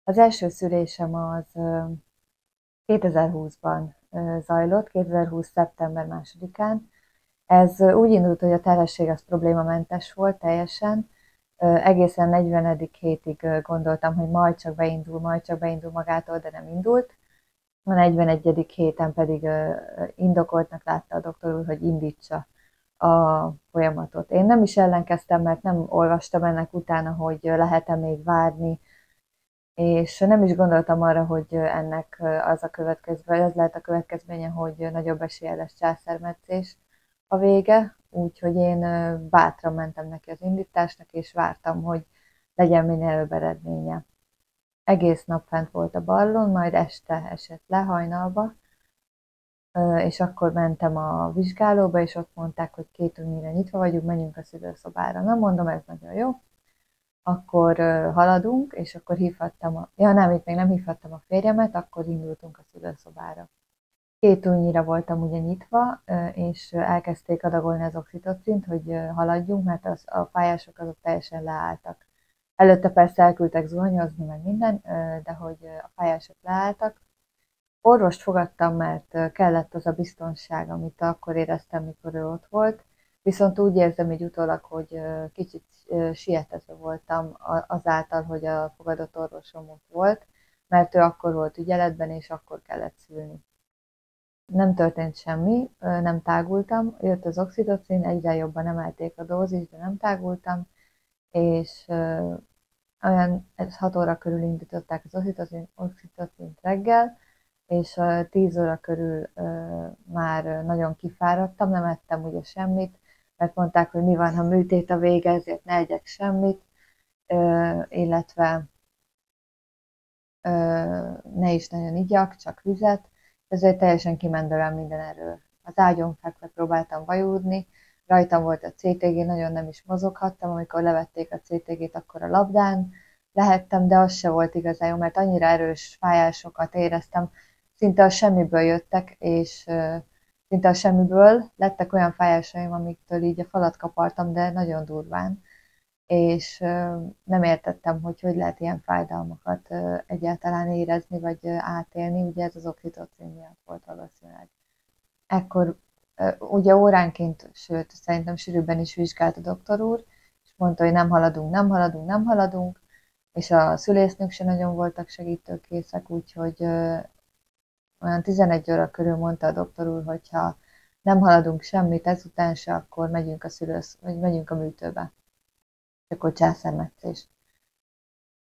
Az első szülésem az 2020-ban zajlott, 2020. szeptember 2-án. Ez úgy indult, hogy a terhesség az problémamentes volt teljesen. Egészen 40. hétig gondoltam, hogy majd csak beindul magától, de nem indult. A 41. héten pedig indokoltnak látta a doktor úr, hogy indítsa a folyamatot. Én nem is ellenkeztem, mert nem olvastam ennek utána, hogy lehet-e még várni, és nem is gondoltam arra, hogy ennek az a következménye, az lehet a következménye, hogy nagyobb esélye lesz császármetszés a vége, úgyhogy én bátran mentem neki az indításnak, és vártam, hogy legyen minél előbb eredménye. Egész nap fent volt a ballon, majd este esett le hajnalba, és akkor mentem a vizsgálóba, és ott mondták, hogy 2 órára nyitva vagyunk, menjünk a szülőszobára. Na mondom, ez nagyon jó. Akkor haladunk, és akkor hívhattam ja nem, itt még nem hívhattam a férjemet, akkor indultunk a szülőszobára. 2 órára voltam ugye nyitva, és elkezdték adagolni az oxitocint, hogy haladjunk, mert a pályások azok teljesen leálltak. Előtte persze elküldtek zuhanyozni, meg minden, de hogy a pályások leálltak. Orvost fogadtam, mert kellett az a biztonság, amit akkor éreztem, mikor ő ott volt. Viszont úgy érzem így utólag, hogy kicsit sietve voltam azáltal, hogy a fogadott orvosom ott volt, mert ő akkor volt ügyeletben, és akkor kellett szülni. Nem történt semmi, nem tágultam, jött az oxitocin, egyre jobban emelték a dózist, de nem tágultam, és olyan 6 óra körül indították az oxitocint reggel, és 10 óra körül már nagyon kifáradtam, nem ettem ugye semmit, mert mondták, hogy mi van, ha műtét a vége, ezért ne egyek semmit, illetve ne is nagyon igyak, csak vizet, ezért teljesen kiment belőlem minden erő. Az ágyon fekve próbáltam vajúdni, rajtam volt a CTG, nagyon nem is mozoghattam, amikor levették a CTG-t, akkor a labdán lehettem, de az se volt igazán jó, mert annyira erős fájásokat éreztem, szinte a semmiből jöttek, és szinte a semmiből lettek olyan fájásaim, amiktől így a falat kapartam, de nagyon durván, és nem értettem, hogy hogy lehet ilyen fájdalmakat egyáltalán érezni, vagy átélni, ugye ez az oxitocin miatt volt valószínűleg. Ekkor ugye óránként, sőt, szerintem sűrűbben is vizsgált a doktor úr, és mondta, hogy nem haladunk, nem haladunk, nem haladunk, és a szülésznők se nagyon voltak segítőkészek, úgyhogy olyan 11 óra körül mondta a doktor úr, hogy ha nem haladunk semmit ezután se, akkor megyünk vagy megyünk a műtőbe. És akkor császármetszés.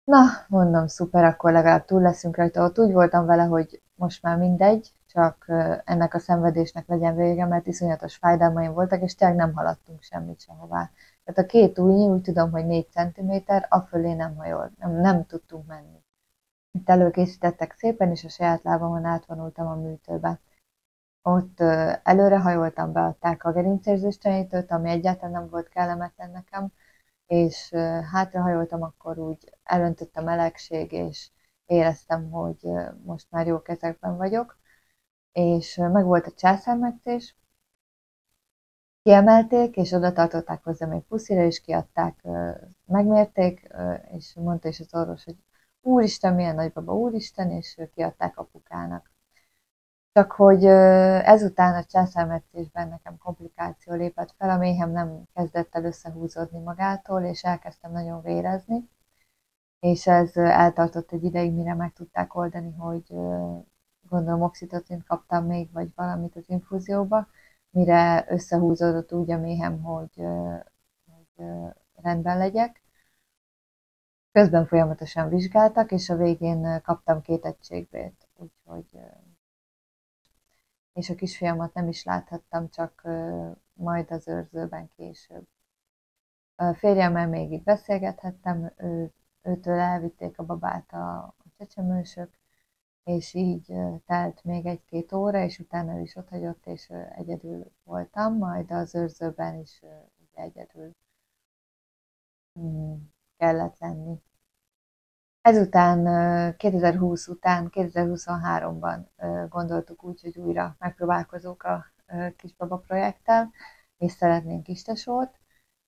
Na, mondom, szuper, akkor legalább túl leszünk rajta. Ott úgy voltam vele, hogy most már mindegy, csak ennek a szenvedésnek legyen vége, mert iszonyatos fájdalmaim voltak, és tényleg nem haladtunk semmit sehová. Tehát a 2 ujj, úgy tudom, hogy 4 cm, afölé nem hajol, nem tudtunk menni. Itt előkészítettek szépen, és a saját lábamon átvonultam a műtőbe. Ott előrehajoltam, beadták a gerincérzéstelenítőt, ami egyáltalán nem volt kellemetlen nekem, és hátrahajoltam, akkor úgy elöntött a melegség, és éreztem, hogy most már jó kezekben vagyok, és megvolt a császármetszés, kiemelték, és oda tartották hozzá még puszira, és kiadták, megmérték, és mondta is az orvos, hogy úristen, milyen nagybaba, úristen, és kiadták apukának. Csak hogy ezután a császármetszésben nekem komplikáció lépett fel, a méhem nem kezdett el összehúzódni magától, és elkezdtem nagyon vérezni, és ez eltartott egy ideig, mire meg tudták oldani, hogy gondolom oxitocint kaptam még, vagy valamit az infúzióba, mire összehúzódott úgy a méhem, hogy rendben legyek. Közben folyamatosan vizsgáltak, és a végén kaptam 2 egységbért, úgyhogy és a kisfiamat nem is láthattam, csak majd az őrzőben később. A férjemmel még itt beszélgethettem, őtől elvitték a babát a csecsemősök, és így telt még 1-2 óra, és utána ő is otthagyott, és egyedül voltam, majd az őrzőben is egyedül kellett lenni. Ezután 2020 után, 2023-ban gondoltuk úgy, hogy újra megpróbálkozunk a kisbaba projekttel, és szeretnénk istesót,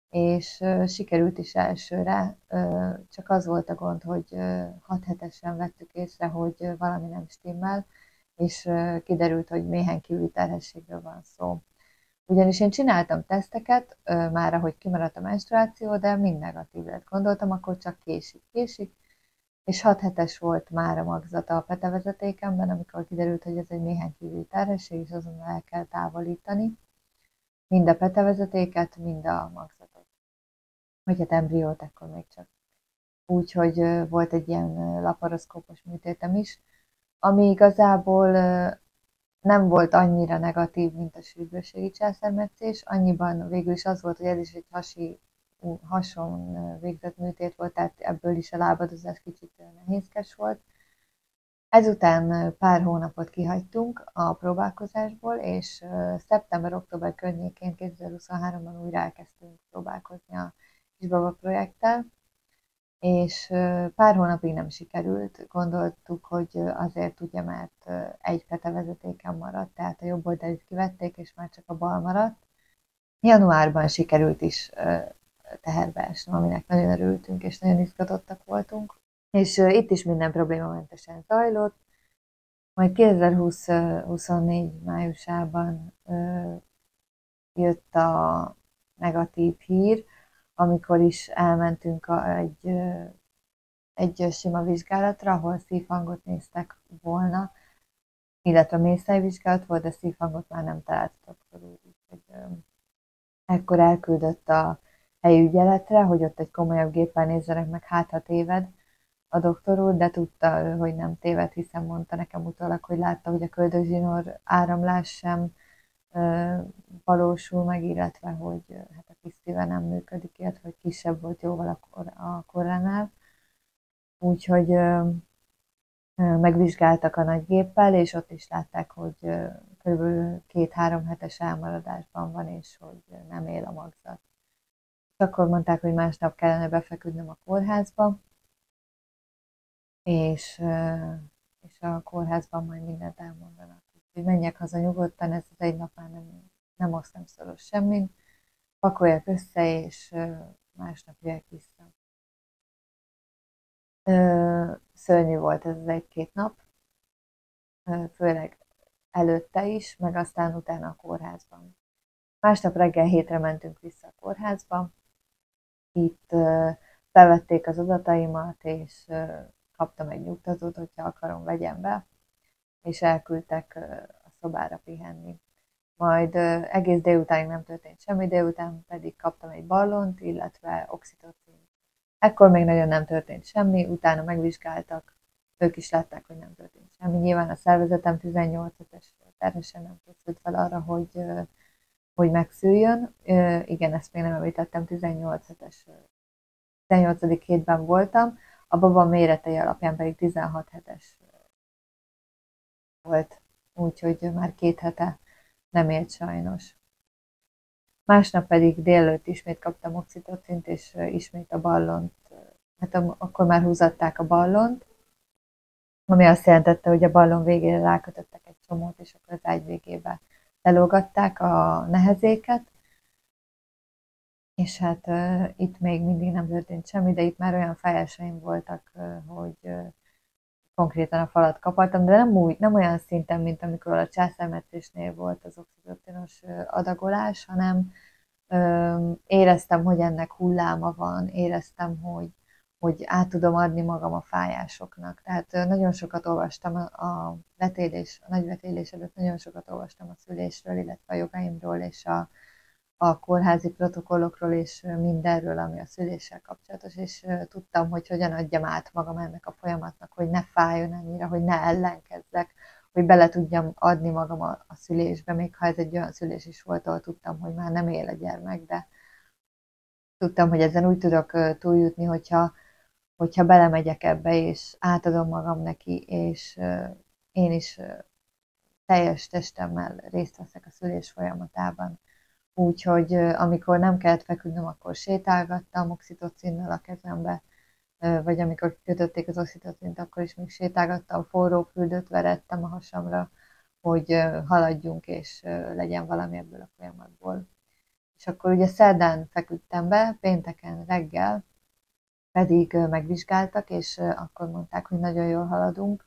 és sikerült is elsőre, csak az volt a gond, hogy 6 hetesen vettük észre, hogy valami nem stimmel, és kiderült, hogy méhen kívüli terhességről van szó. Ugyanis én csináltam teszteket, már ahogy kimaradt a menstruáció, de mind negatív lett. Gondoltam, akkor csak késik, és 6 hetes volt már a magzata a petevezetékemben, amikor kiderült, hogy ez egy méhen kívüli terhesség, és azonnal el kell távolítani mind a petevezetéket, mind a magzatot. Vagy hát embriót, akkor még csak. Úgyhogy volt egy ilyen laparoszkópos műtétem is, ami igazából nem volt annyira negatív, mint a sürgősségi császármetszés, annyiban végül is az volt, hogy ez is egy hason végzett műtét volt, tehát ebből is a lábadozás kicsit nehézkes volt. Ezután pár hónapot kihagytunk a próbálkozásból, és szeptember-október környékén 2023-ban újra elkezdtünk próbálkozni a Kisbaba projekttel, és pár hónapig nem sikerült. Gondoltuk, hogy azért ugye, mert egy petevezetéken maradt, tehát a jobb oldalit kivették, és már csak a bal maradt. Januárban sikerült is teherbe esnem, aminek nagyon örültünk, és nagyon izgatottak voltunk. És itt is minden problémamentesen zajlott. Majd 2024 májusában jött a negatív hír, amikor is elmentünk egy sima vizsgálatra, ahol szívhangot néztek volna, illetve mészárvizsgálat volt, de szívhangot már nem talált a doktor úr. Ekkor elküldött a helyi ügyeletre, hogy ott egy komolyabb géppel nézzenek meg, hát ha téved a doktor úr, de tudta ő, hogy nem téved, hiszen mondta nekem utólag, hogy látta, hogy a köldögzsinór áramlás sem valósul meg, illetve hogy hát a kis szíve nem működik, illetve hogy kisebb volt jóval a koránál. Úgyhogy megvizsgáltak a nagy géppel, és ott is látták, hogy kb. 2-3 hetes elmaradásban van, és hogy nem él a magzat. Akkor mondták, hogy másnap kellene befeküdnöm a kórházba, és a kórházban majd mindent elmondanak. Úgyhogy menjek haza nyugodtan, ez az egy nap már nem osztam szoros semmin, pakoljak össze, és másnap jöjjek vissza. Szörnyű volt ez az 1-2 nap, főleg előtte is, meg aztán utána a kórházban. Másnap reggel 7-re mentünk vissza a kórházba, itt felvették az adataimat, és kaptam egy nyugtatót, hogyha akarom, vegyem be, és elküldtek a szobára pihenni. Majd egész délutánig nem történt semmi, délután pedig kaptam egy ballont, illetve oxitocin. Ekkor még nagyon nem történt semmi, utána megvizsgáltak, ők is látták, hogy nem történt semmi. Nyilván a szervezetem 18 hetes terhesen nem készült fel arra, hogy megszüljön. Igen, ezt még nem említettem, 18 hetes 18. hétben voltam, a baba méretei alapján pedig 16 hetes volt, úgyhogy már 2 hete nem élt sajnos. Másnap pedig délelőtt ismét kaptam oxitocint, és ismét a ballont, hát akkor már húzatták a ballont, ami azt jelentette, hogy a ballon végére rákötöttek egy csomót, és akkor az ágy végébe lelógatták a nehezéket, és hát itt még mindig nem történt semmi, de itt már olyan fejeseim voltak, hogy konkrétan a falat kapartam, de nem olyan szinten, mint amikor a császármetszésnél volt az oxitocinos adagolás, hanem éreztem, hogy ennek hulláma van, éreztem, hogy át tudom adni magam a fájásoknak. Tehát nagyon sokat olvastam a nagyvetélés előtt, nagyon sokat olvastam a szülésről, illetve a jogaimról, és a kórházi protokollokról, és mindenről, ami a szüléssel kapcsolatos, és tudtam, hogy hogyan adjam át magam ennek a folyamatnak, hogy ne fájjon annyira, hogy ne ellenkezzek, hogy bele tudjam adni magam a szülésbe, még ha ez egy olyan szülés is volt, ahol tudtam, hogy már nem él a gyermek, de tudtam, hogy ezen úgy tudok túljutni, hogyha belemegyek ebbe, és átadom magam neki, és én is teljes testemmel részt veszek a szülés folyamatában. Úgyhogy amikor nem kellett feküdnöm, akkor sétálgattam oxitocinnal a kezembe, vagy amikor kötötték az oxitocint, akkor is még sétálgattam, forró fürdőt verettem a hasamra, hogy haladjunk, és legyen valami ebből a folyamatból. És akkor ugye szerdán feküdtem be, pénteken reggel pedig megvizsgáltak, és akkor mondták, hogy nagyon jól haladunk.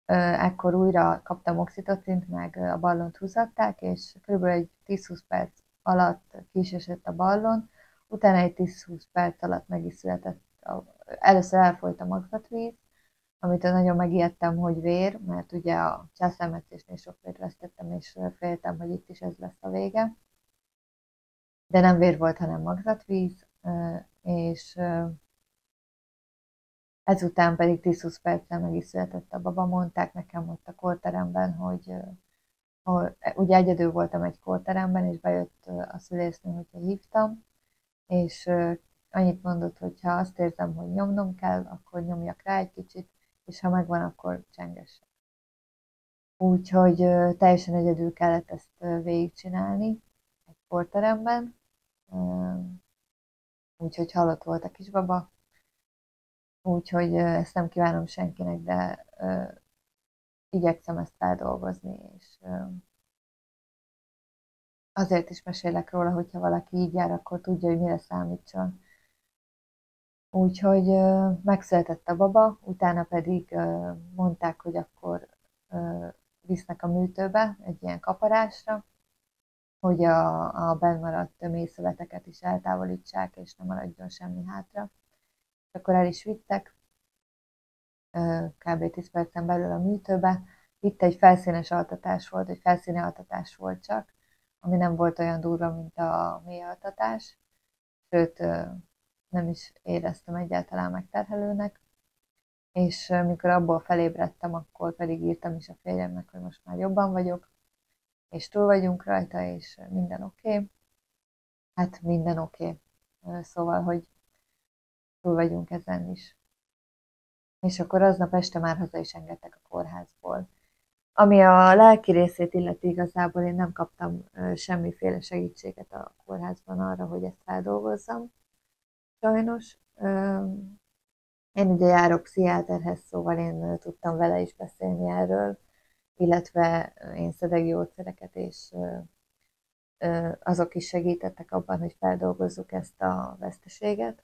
Ekkor újra kaptam oxitocint, meg a ballont húzatták, és kb. Egy 10-20 perc alatt ki is esett a ballon, utána egy 10-20 perc alatt meg is született. Először elfolyt a magzatvíz, amitől nagyon megijedtem, hogy vér, mert ugye a császármetszésnél sok vért vesztettem, és féltem, hogy itt is ez lesz a vége. De nem vér volt, hanem magzatvíz, és ezután pedig 10-20 perccel meg is született a baba. Mondták nekem ott a kórteremben, hogy ugye egyedül voltam egy kórteremben, és bejött a szülésznő, hogyha hívtam, és annyit mondott, hogy ha azt érzem, hogy nyomnom kell, akkor nyomjak rá egy kicsit, és ha megvan, akkor csengessek. Úgyhogy teljesen egyedül kellett ezt végigcsinálni egy kórteremben, úgyhogy halott volt a kisbaba, úgyhogy ezt nem kívánom senkinek, de igyekszem ezt feldolgozni, és azért is mesélek róla, hogyha valaki így jár, akkor tudja, hogy mire számítson. Úgyhogy megszületett a baba, utána pedig mondták, hogy akkor visznek a műtőbe egy ilyen kaparásra, hogy a bennmaradt mészöveteket is eltávolítsák, és nem maradjon semmi hátra. És akkor el is vittek, kb. 10 percen belül a műtőbe. Itt egy felszínes altatás volt, egy felszíni altatás volt csak, ami nem volt olyan durva, mint a mély altatás, sőt, nem is éreztem egyáltalán megterhelőnek, és mikor abból felébredtem, akkor pedig írtam is a férjemnek, hogy most már jobban vagyok, és túl vagyunk rajta, és minden oké. Hát minden oké. Szóval, hogy túl vagyunk ezen is. És akkor aznap este már haza is engedtek a kórházból. Ami a lelki részét illeti, igazából én nem kaptam semmiféle segítséget a kórházban arra, hogy ezt feldolgozzam. Sajnos. Én ugye járok pszichiáterhez, szóval én tudtam vele is beszélni erről, illetve én szedek gyógyszereket, és azok is segítettek abban, hogy feldolgozzuk ezt a veszteséget.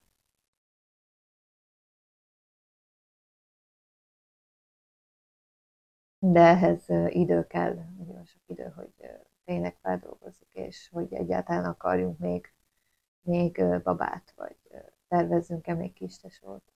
De ehhez idő kell, nagyon sok idő, hogy tényleg feldolgozzuk, és hogy egyáltalán akarjunk még babát, vagy tervezzünk-e még kistesót.